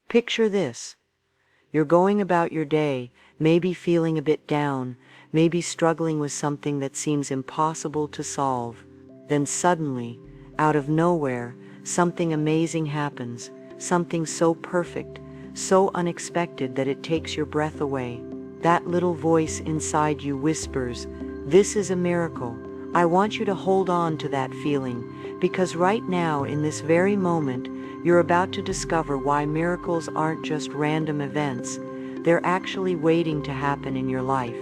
Picture this. You're going about your day, maybe feeling a bit down, maybe struggling with something that seems impossible to solve. Then suddenly, out of nowhere, something amazing happens, something so perfect, so unexpected that it takes your breath away. That little voice inside you whispers, "This is a miracle." I want you to hold on to that feeling, because right now, in this very moment, you're about to discover why miracles aren't just random events. They're actually waiting to happen in your life.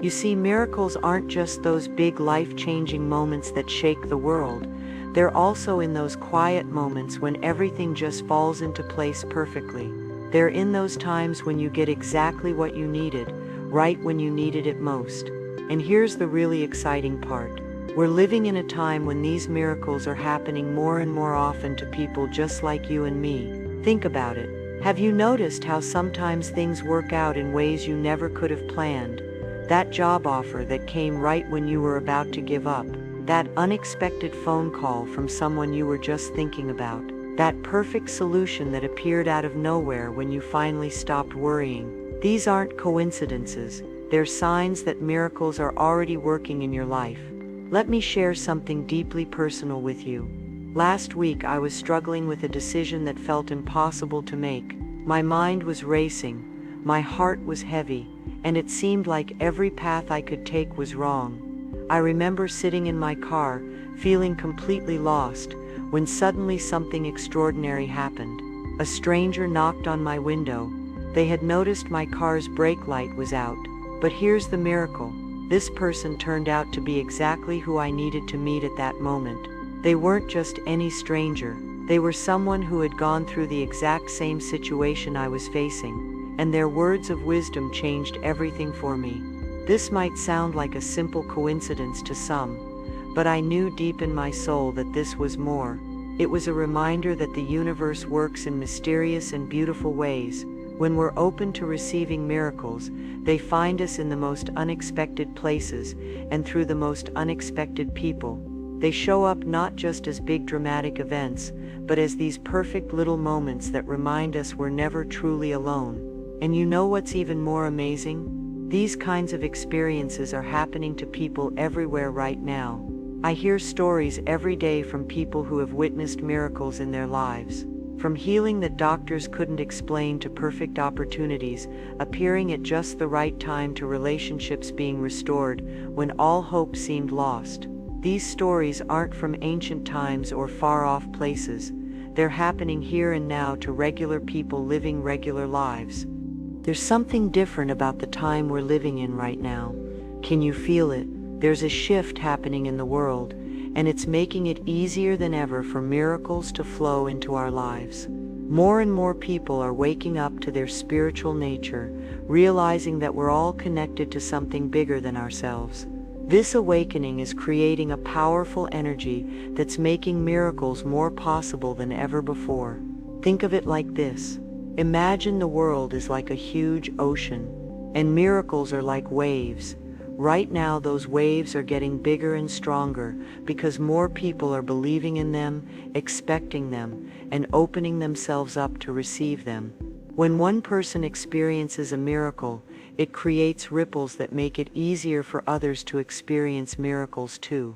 You see, miracles aren't just those big life-changing moments that shake the world. They're also in those quiet moments when everything just falls into place perfectly. They're in those times when you get exactly what you needed, right when you needed it most. And here's the really exciting part. We're living in a time when these miracles are happening more and more often to people just like you and me. Think about it. Have you noticed how sometimes things work out in ways you never could have planned? That job offer that came right when you were about to give up. That unexpected phone call from someone you were just thinking about. That perfect solution that appeared out of nowhere when you finally stopped worrying. These aren't coincidences. They're signs that miracles are already working in your life. Let me share something deeply personal with you. Last week I was struggling with a decision that felt impossible to make. My mind was racing, my heart was heavy, and it seemed like every path I could take was wrong. I remember sitting in my car, feeling completely lost, when suddenly something extraordinary happened. A stranger knocked on my window. They had noticed my car's brake light was out. But here's the miracle. This person turned out to be exactly who I needed to meet at that moment. They weren't just any stranger. They were someone who had gone through the exact same situation I was facing, and their words of wisdom changed everything for me. This might sound like a simple coincidence to some, but I knew deep in my soul that this was more. It was a reminder that the universe works in mysterious and beautiful ways. When we're open to receiving miracles, they find us in the most unexpected places and through the most unexpected people. They show up not just as big dramatic events, but as these perfect little moments that remind us we're never truly alone. And you know what's even more amazing? These kinds of experiences are happening to people everywhere right now. I hear stories every day from people who have witnessed miracles in their lives. From healing that doctors couldn't explain to perfect opportunities appearing at just the right time to relationships being restored when all hope seemed lost. These stories aren't from ancient times or far-off places. They're happening here and now to regular people living regular lives. There's something different about the time we're living in right now. Can you feel it? There's a shift happening in the world, and it's making it easier than ever for miracles to flow into our lives. More and more people are waking up to their spiritual nature, realizing that we're all connected to something bigger than ourselves. This awakening is creating a powerful energy that's making miracles more possible than ever before. Think of it like this. Imagine the world is like a huge ocean, and miracles are like waves. Right now, those waves are getting bigger and stronger because more people are believing in them, expecting them, and opening themselves up to receive them. When one person experiences a miracle, it creates ripples that make it easier for others to experience miracles too.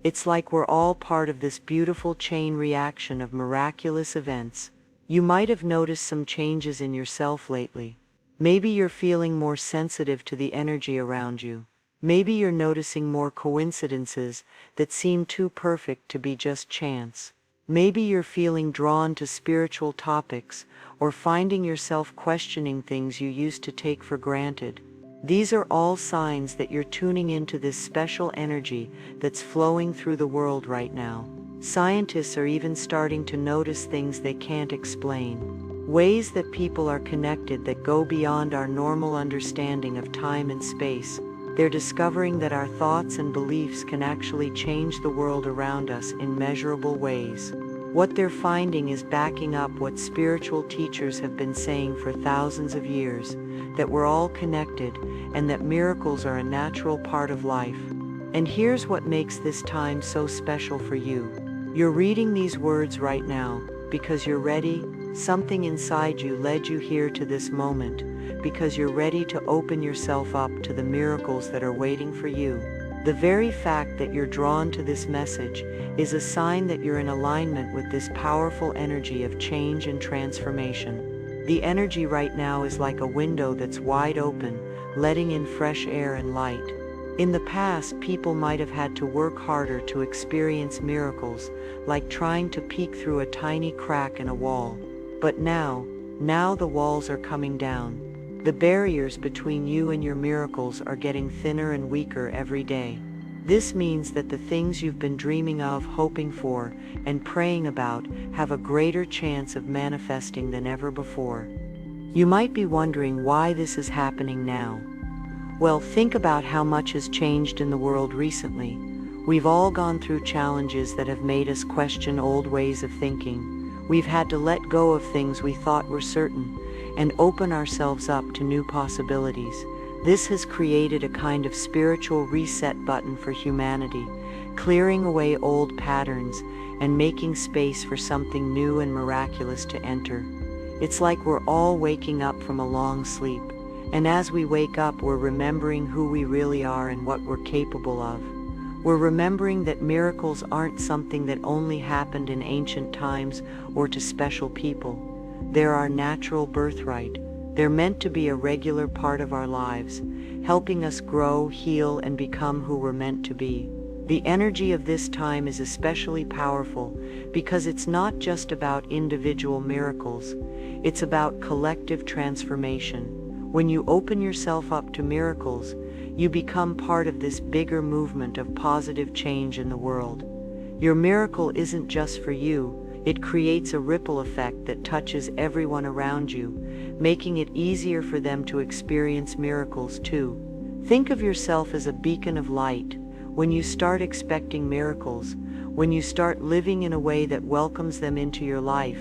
It's like we're all part of this beautiful chain reaction of miraculous events. You might have noticed some changes in yourself lately. Maybe you're feeling more sensitive to the energy around you. Maybe you're noticing more coincidences that seem too perfect to be just chance. Maybe you're feeling drawn to spiritual topics or finding yourself questioning things you used to take for granted. These are all signs that you're tuning into this special energy that's flowing through the world right now. Scientists are even starting to notice things they can't explain. Ways that people are connected that go beyond our normal understanding of time and space. They're discovering that our thoughts and beliefs can actually change the world around us in measurable ways. What they're finding is backing up what spiritual teachers have been saying for thousands of years, that we're all connected and that miracles are a natural part of life. And here's what makes this time so special for you. You're reading these words right now because you're ready, Something inside you led you here to this moment because you're ready to open yourself up to the miracles that are waiting for you. The very fact that you're drawn to this message is a sign that you're in alignment with this powerful energy of change and transformation. The energy right now is like a window that's wide open, letting in fresh air and light. In the past, people might have had to work harder to experience miracles, like trying to peek through a tiny crack in a wall. But now the walls are coming down. The barriers between you and your miracles are getting thinner and weaker every day. This means that the things you've been dreaming of, hoping for, and praying about have a greater chance of manifesting than ever before. You might be wondering why this is happening now. Well, think about how much has changed in the world recently. We've all gone through challenges that have made us question old ways of thinking. We've had to let go of things we thought were certain and open ourselves up to new possibilities. This has created a kind of spiritual reset button for humanity, clearing away old patterns and making space for something new and miraculous to enter. It's like we're all waking up from a long sleep, and as we wake up, we're remembering who we really are and what we're capable of. We're remembering that miracles aren't something that only happened in ancient times or to special people. They're our natural birthright. They're meant to be a regular part of our lives, helping us grow, heal, and become who we're meant to be. The energy of this time is especially powerful because it's not just about individual miracles, it's about collective transformation. When you open yourself up to miracles, you become part of this bigger movement of positive change in the world. Your miracle isn't just for you, it creates a ripple effect that touches everyone around you, making it easier for them to experience miracles too. Think of yourself as a beacon of light. When you start expecting miracles, when you start living in a way that welcomes them into your life,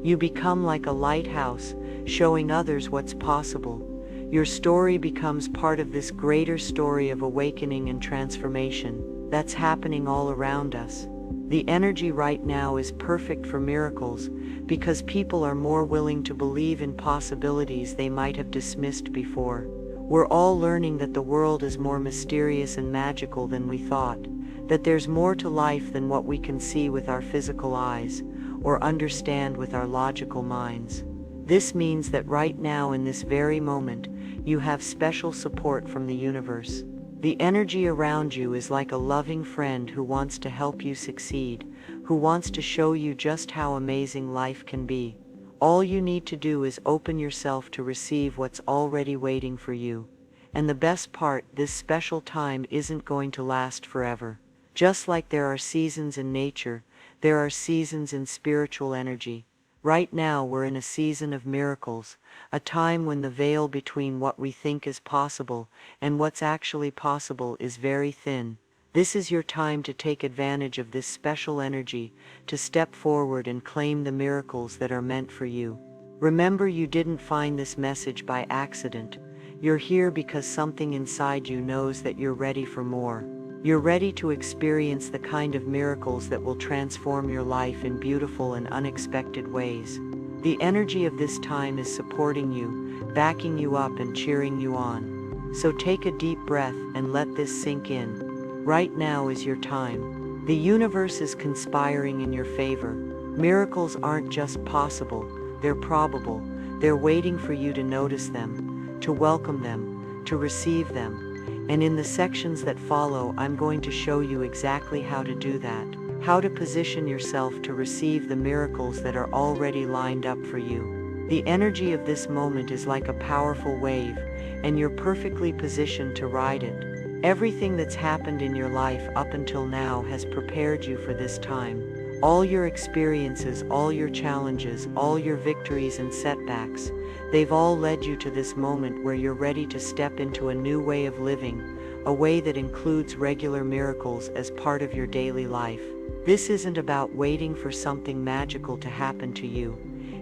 you become like a lighthouse, showing others what's possible. Your story becomes part of this greater story of awakening and transformation that's happening all around us. The energy right now is perfect for miracles because people are more willing to believe in possibilities they might have dismissed before. We're all learning that the world is more mysterious and magical than we thought, that there's more to life than what we can see with our physical eyes or understand with our logical minds. This means that right now, in this very moment, you have special support from the universe. The energy around you is like a loving friend who wants to help you succeed, who wants to show you just how amazing life can be. All you need to do is open yourself to receive what's already waiting for you. And the best part, this special time isn't going to last forever. Just like there are seasons in nature, there are seasons in spiritual energy. Right now we're in a season of miracles, a time when the veil between what we think is possible and what's actually possible is very thin. This is your time to take advantage of this special energy, to step forward and claim the miracles that are meant for you. Remember, you didn't find this message by accident. You're here because something inside you knows that you're ready for more. You're ready to experience the kind of miracles that will transform your life in beautiful and unexpected ways. The energy of this time is supporting you, backing you up and cheering you on. So take a deep breath and let this sink in. Right now is your time. The universe is conspiring in your favor. Miracles aren't just possible, they're probable. They're waiting for you to notice them, to welcome them, to receive them. And in the sections that follow, I'm going to show you exactly how to do that, how to position yourself to receive the miracles that are already lined up for you. The energy of this moment is like a powerful wave, and you're perfectly positioned to ride it. Everything that's happened in your life up until now has prepared you for this time. All your experiences, all your challenges, all your victories and setbacks, they've all led you to this moment where you're ready to step into a new way of living, a way that includes regular miracles as part of your daily life. This isn't about waiting for something magical to happen to you.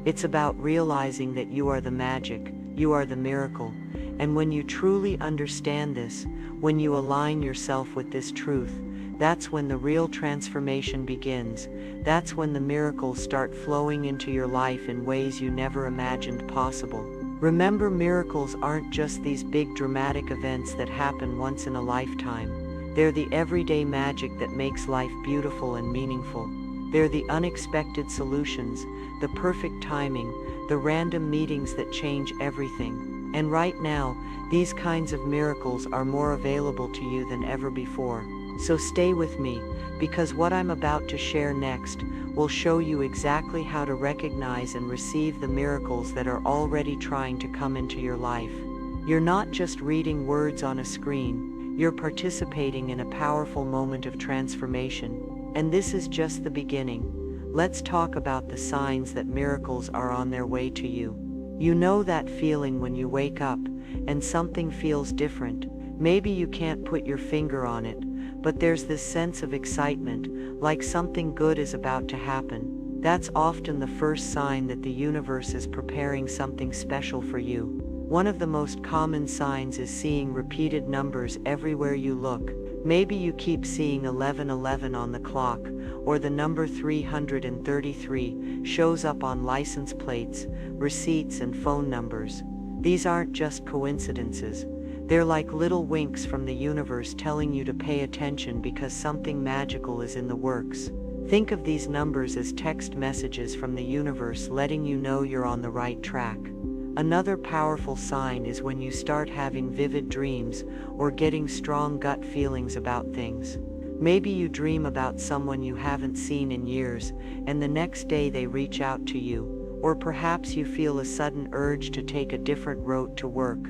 It's about realizing that you are the magic, you are the miracle. And when you truly understand this, when you align yourself with this truth, that's when the real transformation begins. That's when the miracles start flowing into your life in ways you never imagined possible. Remember, miracles aren't just these big dramatic events that happen once in a lifetime. They're the everyday magic that makes life beautiful and meaningful. They're the unexpected solutions, the perfect timing, the random meetings that change everything. And right now, these kinds of miracles are more available to you than ever before. So stay with me, because what I'm about to share next will show you exactly how to recognize and receive the miracles that are already trying to come into your life. You're not just reading words on a screen, you're participating in a powerful moment of transformation. And this is just the beginning. Let's talk about the signs that miracles are on their way to you. You know that feeling when you wake up and something feels different. Maybe you can't put your finger on it, but there's this sense of excitement, like something good is about to happen. That's often the first sign that the universe is preparing something special for you. One of the most common signs is seeing repeated numbers everywhere you look. Maybe you keep seeing 1111 on the clock, or the number 333 shows up on license plates, receipts, and phone numbers. These aren't just coincidences. They're like little winks from the universe telling you to pay attention because something magical is in the works. Think of these numbers as text messages from the universe letting you know you're on the right track. Another powerful sign is when you start having vivid dreams or getting strong gut feelings about things. Maybe you dream about someone you haven't seen in years, and the next day they reach out to you. Or perhaps you feel a sudden urge to take a different route to work,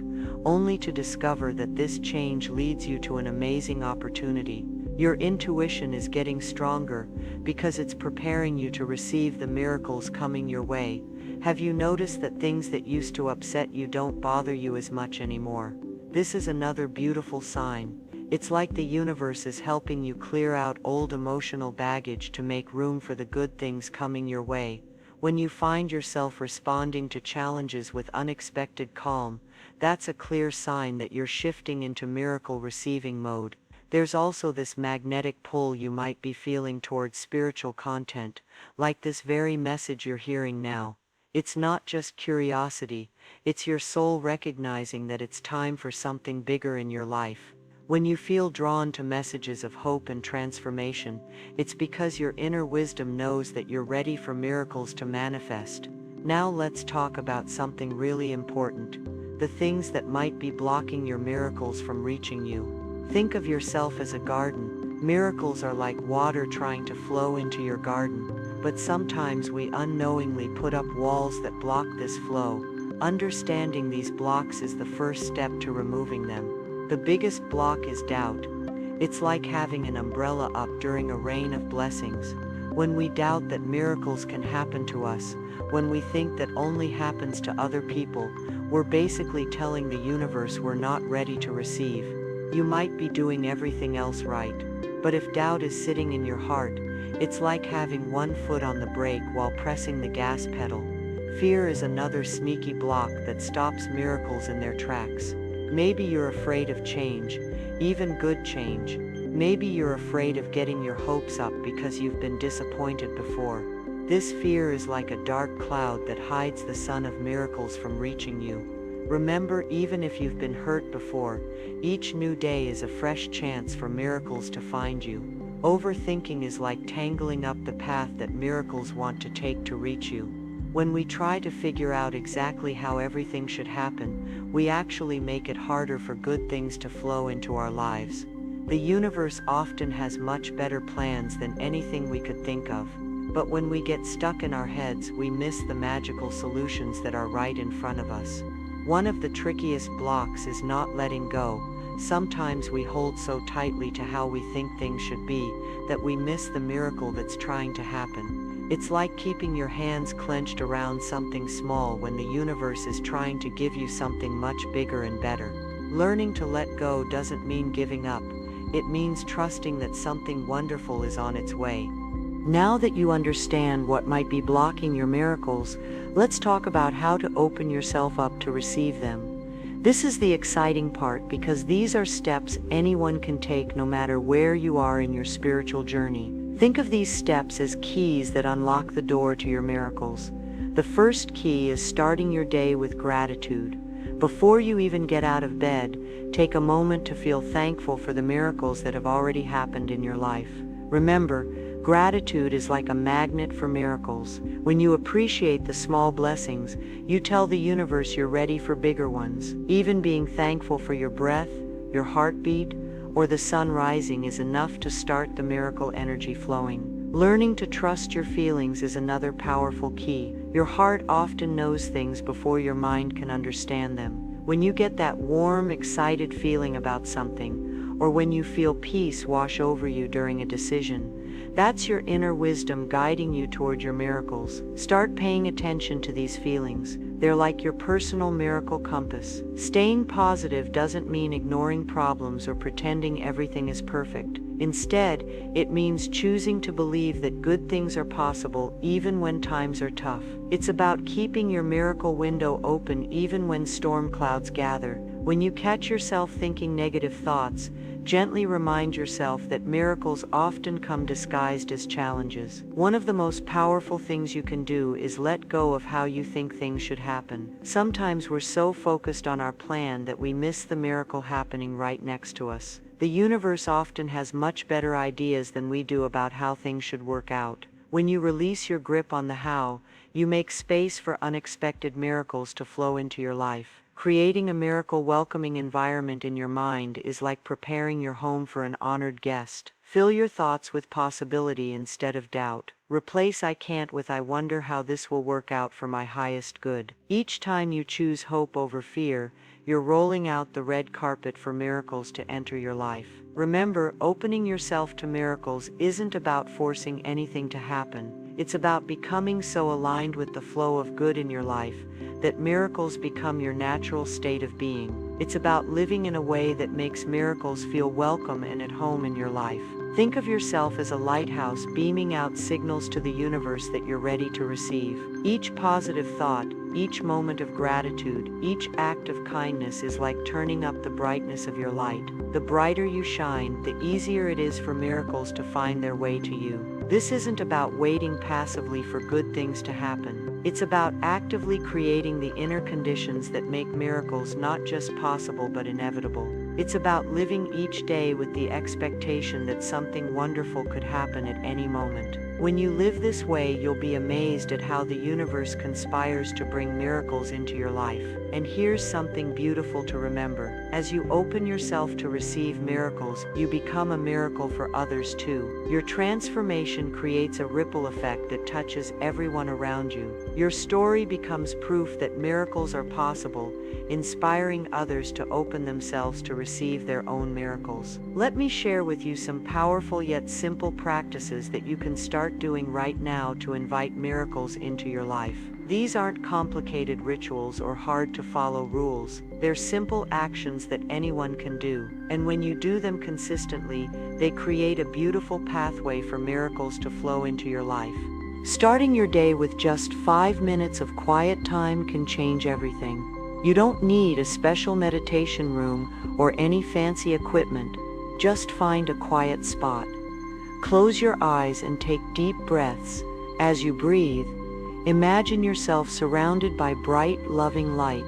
only to discover that this change leads you to an amazing opportunity. Your intuition is getting stronger because it's preparing you to receive the miracles coming your way. Have you noticed that things that used to upset you don't bother you as much anymore? This is another beautiful sign. It's like the universe is helping you clear out old emotional baggage to make room for the good things coming your way. When you find yourself responding to challenges with unexpected calm, that's a clear sign that you're shifting into miracle receiving mode. There's also this magnetic pull you might be feeling towards spiritual content, like this very message you're hearing now. It's not just curiosity, it's your soul recognizing that it's time for something bigger in your life. When you feel drawn to messages of hope and transformation, it's because your inner wisdom knows that you're ready for miracles to manifest. Now let's talk about something really important: the things that might be blocking your miracles from reaching you. Think of yourself as a garden. Miracles are like water trying to flow into your garden, but sometimes we unknowingly put up walls that block this flow. Understanding these blocks is the first step to removing them. The biggest block is doubt. It's like having an umbrella up during a rain of blessings. When we doubt that miracles can happen to us, when we think that only happens to other people, we're basically telling the universe we're not ready to receive. You might be doing everything else right, but if doubt is sitting in your heart, it's like having one foot on the brake while pressing the gas pedal. Fear is another sneaky block that stops miracles in their tracks. Maybe you're afraid of change, even good change. Maybe you're afraid of getting your hopes up because you've been disappointed before. This fear is like a dark cloud that hides the sun of miracles from reaching you. Remember, even if you've been hurt before, each new day is a fresh chance for miracles to find you. Overthinking is like tangling up the path that miracles want to take to reach you. When we try to figure out exactly how everything should happen, we actually make it harder for good things to flow into our lives. The universe often has much better plans than anything we could think of. But when we get stuck in our heads, we miss the magical solutions that are right in front of us. One of the trickiest blocks is not letting go. Sometimes we hold so tightly to how we think things should be that we miss the miracle that's trying to happen. It's like keeping your hands clenched around something small when the universe is trying to give you something much bigger and better. Learning to let go doesn't mean giving up. It means trusting that something wonderful is on its way. Now that you understand what might be blocking your miracles, let's talk about how to open yourself up to receive them. This is the exciting part because these are steps anyone can take no matter where you are in your spiritual journey. Think of these steps as keys that unlock the door to your miracles. The first key is starting your day with gratitude. Before you even get out of bed, take a moment to feel thankful for the miracles that have already happened in your life. Remember, gratitude is like a magnet for miracles. When you appreciate the small blessings, you tell the universe you're ready for bigger ones. Even being thankful for your breath, your heartbeat, or the sun rising is enough to start the miracle energy flowing. Learning to trust your feelings is another powerful key. Your heart often knows things before your mind can understand them. When you get that warm, excited feeling about something, or when you feel peace wash over you during a decision, that's your inner wisdom guiding you toward your miracles. Start paying attention to these feelings. They're like your personal miracle compass. Staying positive doesn't mean ignoring problems or pretending everything is perfect. Instead, it means choosing to believe that good things are possible even when times are tough. It's about keeping your miracle window open even when storm clouds gather. When you catch yourself thinking negative thoughts, gently remind yourself that miracles often come disguised as challenges. One of the most powerful things you can do is let go of how you think things should happen. Sometimes we're so focused on our plan that we miss the miracle happening right next to us. The universe often has much better ideas than we do about how things should work out. When you release your grip on the how, you make space for unexpected miracles to flow into your life. Creating a miracle-welcoming environment in your mind is like preparing your home for an honored guest. Fill your thoughts with possibility instead of doubt. Replace "I can't" with "I wonder how this will work out for my highest good." Each time you choose hope over fear, you're rolling out the red carpet for miracles to enter your life. Remember, opening yourself to miracles isn't about forcing anything to happen. It's about becoming so aligned with the flow of good in your life that miracles become your natural state of being. It's about living in a way that makes miracles feel welcome and at home in your life. Think of yourself as a lighthouse beaming out signals to the universe that you're ready to receive. Each positive thought, each moment of gratitude, each act of kindness is like turning up the brightness of your light. The brighter you shine, the easier it is for miracles to find their way to you. This isn't about waiting passively for good things to happen. It's about actively creating the inner conditions that make miracles not just possible but inevitable. It's about living each day with the expectation that something wonderful could happen at any moment. When you live this way, you'll be amazed at how the universe conspires to bring miracles into your life. And here's something beautiful to remember. As you open yourself to receive miracles, you become a miracle for others too. Your transformation creates a ripple effect that touches everyone around you. Your story becomes proof that miracles are possible, inspiring others to open themselves to receive their own miracles. Let me share with you some powerful yet simple practices that you can start doing right now to invite miracles into your life. These aren't complicated rituals or hard to follow rules. They're simple actions that anyone can do. And when you do them consistently, they create a beautiful pathway for miracles to flow into your life. Starting your day with just 5 minutes of quiet time can change everything. You don't need a special meditation room or any fancy equipment. Just find a quiet spot. Close your eyes and take deep breaths. As you breathe, imagine yourself surrounded by bright, loving light.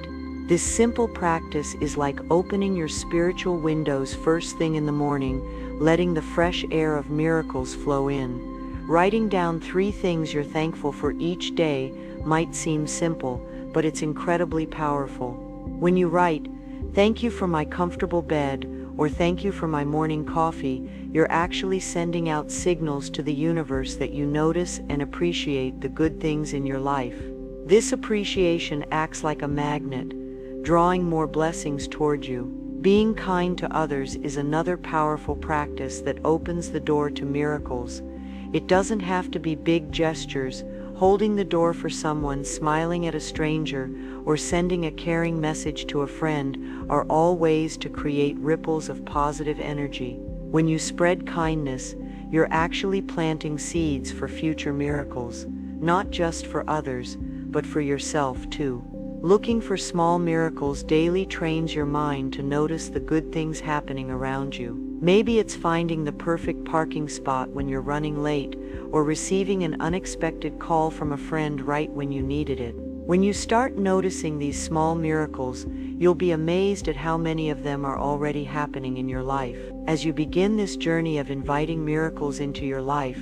This simple practice is like opening your spiritual windows first thing in the morning, letting the fresh air of miracles flow in. Writing down 3 things you're thankful for each day might seem simple, but it's incredibly powerful. When you write, "Thank you for my comfortable bed," or "Thank you for my morning coffee," you're actually sending out signals to the universe that you notice and appreciate the good things in your life. This appreciation acts like a magnet, drawing more blessings toward you. Being kind to others is another powerful practice that opens the door to miracles. It doesn't have to be big gestures. Holding the door for someone, smiling at a stranger, or sending a caring message to a friend are all ways to create ripples of positive energy. When you spread kindness, you're actually planting seeds for future miracles, not just for others, but for yourself too. Looking for small miracles daily trains your mind to notice the good things happening around you. Maybe it's finding the perfect parking spot when you're running late, or receiving an unexpected call from a friend right when you needed it. When you start noticing these small miracles, you'll be amazed at how many of them are already happening in your life. As you begin this journey of inviting miracles into your life,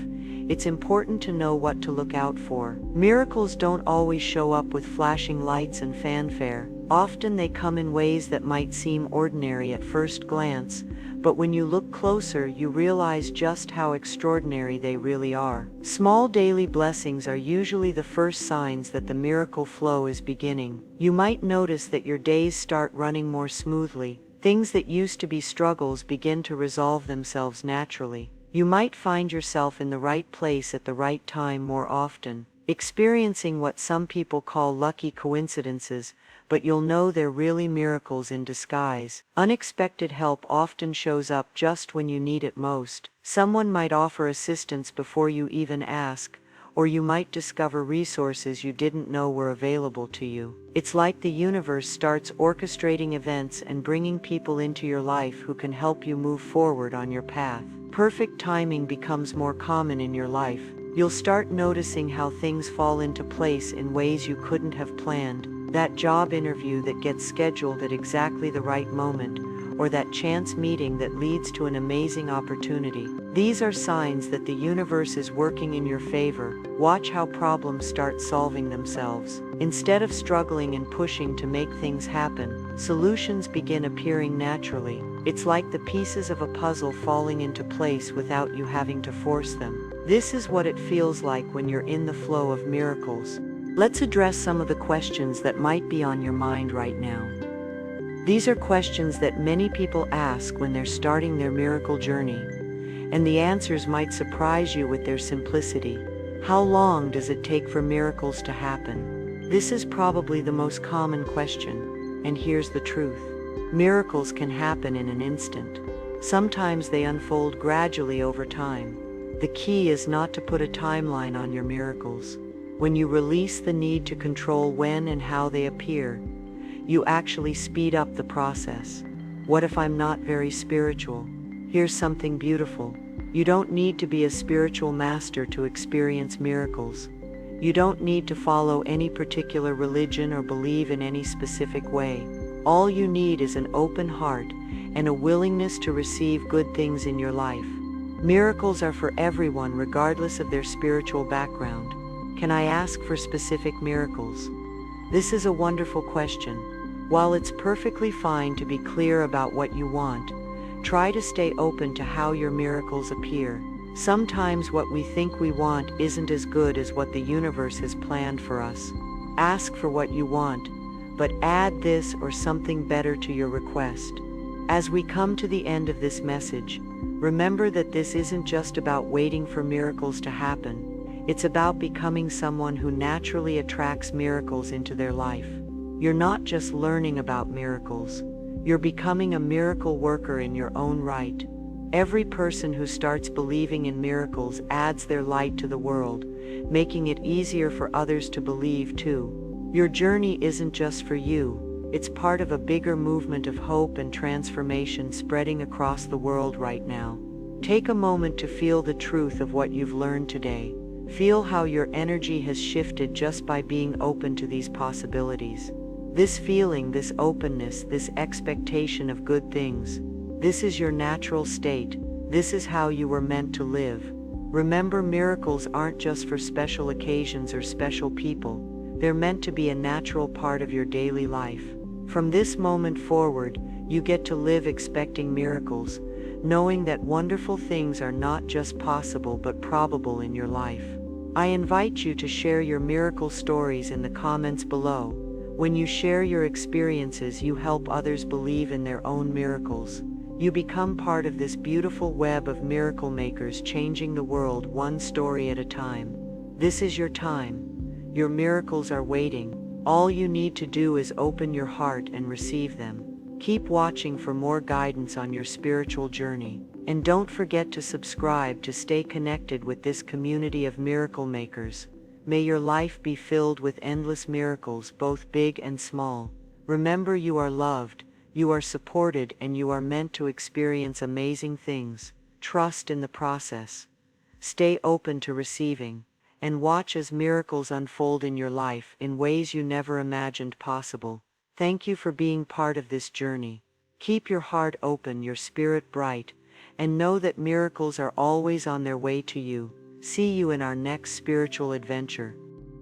it's important to know what to look out for. Miracles don't always show up with flashing lights and fanfare. Often they come in ways that might seem ordinary at first glance, but when you look closer, you realize just how extraordinary they really are. Small daily blessings are usually the first signs that the miracle flow is beginning. You might notice that your days start running more smoothly. Things that used to be struggles begin to resolve themselves naturally. You might find yourself in the right place at the right time more often, experiencing what some people call lucky coincidences, but you'll know they're really miracles in disguise. Unexpected help often shows up just when you need it most. Someone might offer assistance before you even ask, or you might discover resources you didn't know were available to you. It's like the universe starts orchestrating events and bringing people into your life who can help you move forward on your path. Perfect timing becomes more common in your life. You'll start noticing how things fall into place in ways you couldn't have planned. That job interview that gets scheduled at exactly the right moment, or that chance meeting that leads to an amazing opportunity. These are signs that the universe is working in your favor. Watch how problems start solving themselves. Instead of struggling and pushing to make things happen, solutions begin appearing naturally. It's like the pieces of a puzzle falling into place without you having to force them. This is what it feels like when you're in the flow of miracles. Let's address some of the questions that might be on your mind right now. These are questions that many people ask when they're starting their miracle journey, and the answers might surprise you with their simplicity. How long does it take for miracles to happen? This is probably the most common question, and here's the truth. Miracles can happen in an instant. Sometimes they unfold gradually over time. The key is not to put a timeline on your miracles. When you release the need to control when and how they appear, you actually speed up the process. What if I'm not very spiritual? Here's something beautiful. You don't need to be a spiritual master to experience miracles. You don't need to follow any particular religion or believe in any specific way. All you need is an open heart and a willingness to receive good things in your life. Miracles are for everyone regardless of their spiritual background. Can I ask for specific miracles? This is a wonderful question. While it's perfectly fine to be clear about what you want, try to stay open to how your miracles appear. Sometimes what we think we want isn't as good as what the universe has planned for us. Ask for what you want, but add this or something better to your request. As we come to the end of this message, remember that this isn't just about waiting for miracles to happen. It's about becoming someone who naturally attracts miracles into their life. You're not just learning about miracles. You're becoming a miracle worker in your own right. Every person who starts believing in miracles adds their light to the world, making it easier for others to believe too. Your journey isn't just for you. It's part of a bigger movement of hope and transformation spreading across the world right now. Take a moment to feel the truth of what you've learned today. Feel how your energy has shifted just by being open to these possibilities. This feeling, this openness, this expectation of good things, this is your natural state. This is how you were meant to live. Remember, miracles aren't just for special occasions or special people. They're meant to be a natural part of your daily life. From this moment forward, you get to live expecting miracles, knowing that wonderful things are not just possible but probable in your life. I invite you to share your miracle stories in the comments below. When you share your experiences, you help others believe in their own miracles. You become part of this beautiful web of miracle makers changing the world one story at a time. This is your time. Your miracles are waiting. All you need to do is open your heart and receive them. Keep watching for more guidance on your spiritual journey. And don't forget to subscribe to stay connected with this community of miracle makers. May your life be filled with endless miracles, both big and small. Remember, you are loved, you are supported, and you are meant to experience amazing things. Trust in the process. Stay open to receiving, and watch as miracles unfold in your life in ways you never imagined possible. Thank you for being part of this journey. Keep your heart open, your spirit bright, and know that miracles are always on their way to you. See you in our next spiritual adventure.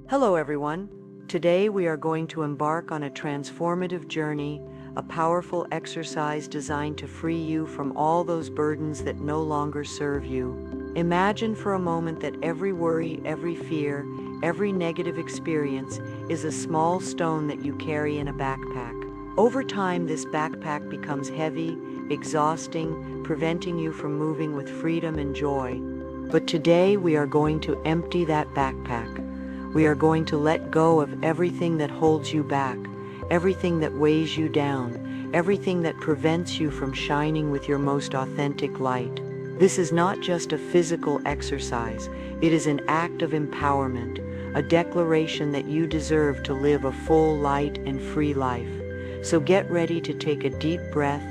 Hello everyone. Today we are going to embark on a transformative journey, a powerful exercise designed to free you from all those burdens that no longer serve you. Imagine for a moment that every worry, every fear, every negative experience is a small stone that you carry in a backpack. Over time, this backpack becomes heavy, exhausting, preventing you from moving with freedom and joy. But today we are going to empty that backpack. We are going to let go of everything that holds you back, everything that weighs you down, everything that prevents you from shining with your most authentic light. This is not just a physical exercise, it is an act of empowerment, a declaration that you deserve to live a full, light, and free life. So get ready to take a deep breath,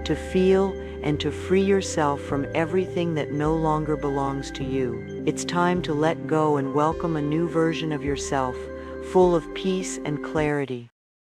to feel and to free yourself from everything that no longer belongs to you. It's time to let go and welcome a new version of yourself, full of peace and clarity.